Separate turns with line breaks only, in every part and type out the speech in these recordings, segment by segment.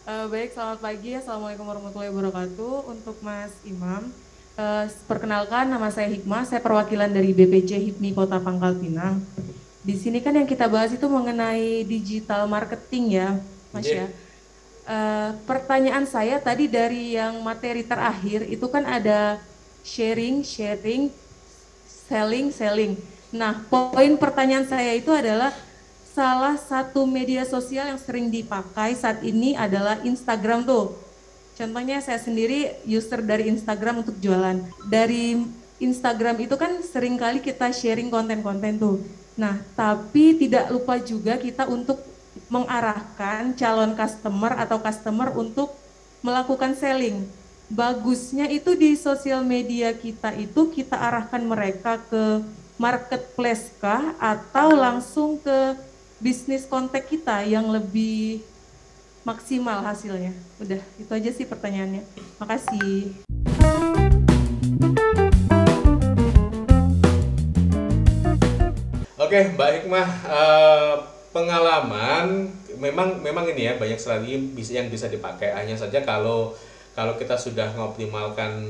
Baik, selamat pagi. Assalamualaikum warahmatullahi wabarakatuh. Untuk Mas Imam, perkenalkan nama saya Hikmah. Saya perwakilan dari BPJ HIPMI Kota Pangkal Pinang. Di sini kan yang kita bahas itu mengenai digital marketing ya, Mas ya.
Nggih.
Pertanyaan saya tadi dari yang materi terakhir itu kan ada sharing, sharing, selling, selling. Nah, poin pertanyaan saya itu adalah salah satu media sosial yang sering dipakai saat ini adalah Instagram tuh. Contohnya saya sendiri user dari Instagram untuk jualan. Dari Instagram itu kan sering kali kita sharing konten-konten tuh. Nah, tapi tidak lupa juga kita untuk mengarahkan calon customer atau customer untuk melakukan selling. Bagusnya itu di sosial media kita itu kita arahkan mereka ke marketplace kah atau langsung ke bisnis kontak kita yang lebih maksimal hasilnya. Udah, itu aja sih pertanyaannya. Makasih.
Oke, Mbak Hikmah, pengalaman memang memang ini ya banyak strategi yang bisa dipakai. Hanya saja kalau kalau kita sudah mengoptimalkan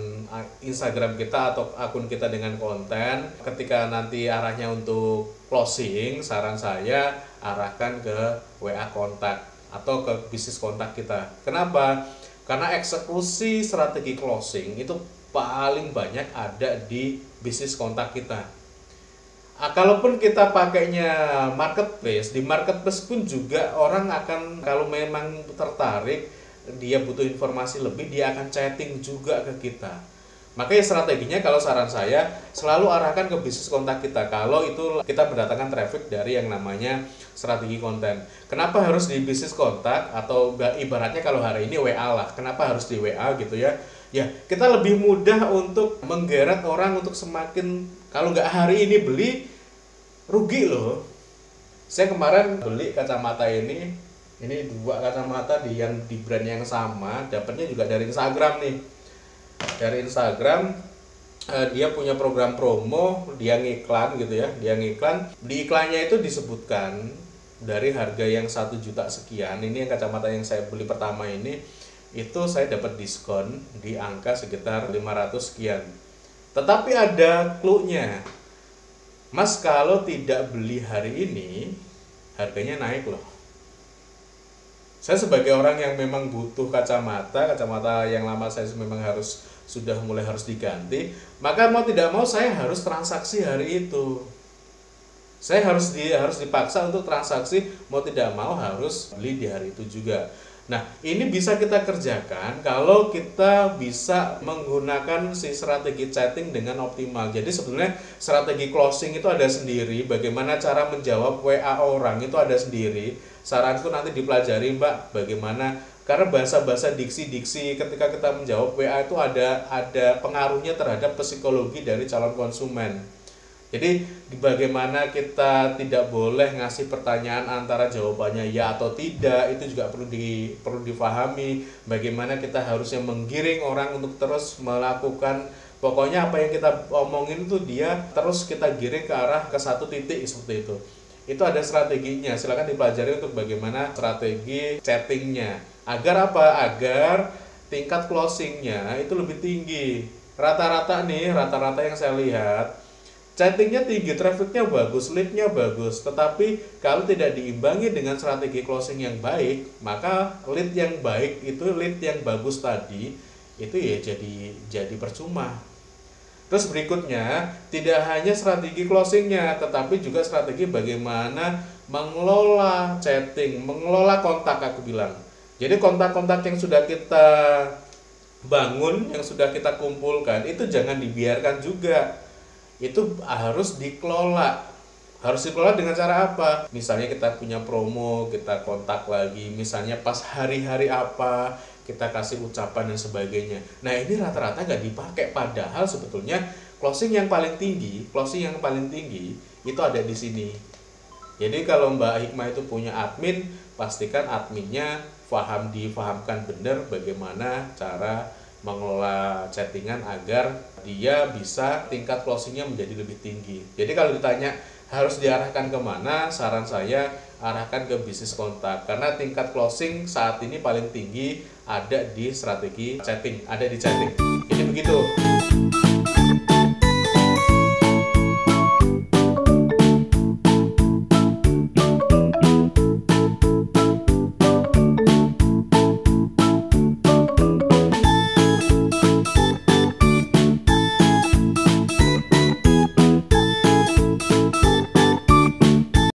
Instagram kita atau akun kita dengan konten, ketika nanti arahnya untuk closing, saran saya arahkan ke WA kontak atau ke bisnis kontak kita. Kenapa? Karena eksekusi strategi closing itu paling banyak ada di bisnis kontak kita. Kalaupun kita pakainya marketplace, di marketplace pun juga orang akan kalau memang tertarik, dia butuh informasi lebih, dia akan chatting juga ke kita. Makanya strateginya kalau saran saya selalu arahkan ke bisnis kontak kita. Kalau itu kita mendatangkan traffic dari yang namanya strategi konten. Kenapa harus di bisnis kontak atau ibaratnya kalau hari ini WA lah. Kenapa harus di WA gitu ya? Ya, kita lebih mudah untuk menggeret orang untuk semakin kalau nggak hari ini beli rugi loh. Saya kemarin beli kacamata ini dua kacamata di brand yang sama, dapatnya juga dari Instagram nih. Dari Instagram dia punya program promo, dia ngiklan gitu ya, dia ngiklan. Di iklannya itu disebutkan dari harga yang 1 juta sekian, ini yang kacamata yang saya beli pertama ini, itu saya dapat diskon di angka sekitar 500 sekian. Tetapi ada clue-nya. Mas kalau tidak beli hari ini, harganya naik loh. Saya sebagai orang yang memang butuh kacamata, kacamata yang lama saya memang sudah mulai harus diganti, maka mau tidak mau saya harus transaksi hari itu. Saya harus dipaksa untuk transaksi, mau tidak mau harus beli di hari itu juga. Nah, ini bisa kita kerjakan kalau kita bisa menggunakan si strategi chatting dengan optimal. Jadi sebenarnya strategi closing itu ada sendiri, bagaimana cara menjawab WA orang itu ada sendiri. Saranku nanti dipelajari Mbak, bagaimana karena bahasa-bahasa diksi-diksi ketika kita menjawab WA itu ada pengaruhnya terhadap psikologi dari calon konsumen. Jadi bagaimana kita tidak boleh ngasih pertanyaan antara jawabannya ya atau tidak, itu juga perlu difahami. Bagaimana kita harusnya menggiring orang untuk terus melakukan, pokoknya apa yang kita omongin itu dia terus kita giring ke arah ke satu titik seperti itu. Itu ada strateginya. Silakan dipelajari untuk bagaimana strategi chattingnya. Agar apa? Agar tingkat closingnya itu lebih tinggi. Rata-rata yang saya lihat chattingnya tinggi, trafficnya bagus, leadnya bagus, tetapi kalau tidak diimbangi dengan strategi closing yang baik, maka lead yang baik itu lead yang bagus tadi itu ya jadi percuma. Terus berikutnya, tidak hanya strategi closingnya, tetapi juga strategi bagaimana mengelola chatting, mengelola kontak aku bilang. Jadi kontak-kontak yang sudah kita bangun, yang sudah kita kumpulkan, itu jangan dibiarkan juga, itu harus dikelola dengan cara apa? Misalnya kita punya promo, kita kontak lagi, misalnya pas hari-hari apa, kita kasih ucapan dan sebagainya. Nah, ini rata-rata nggak dipakai, padahal sebetulnya closing yang paling tinggi itu ada di sini. Jadi kalau Mbak Hikmah itu punya admin, pastikan adminnya difahamkan benar bagaimana cara mengelola chattingan agar dia bisa tingkat closingnya menjadi lebih tinggi. Jadi kalau ditanya harus diarahkan kemana, saran saya arahkan ke bisnis kontak, karena tingkat closing saat ini paling tinggi ada di strategi chatting, ada di chatting. Jadi begitu.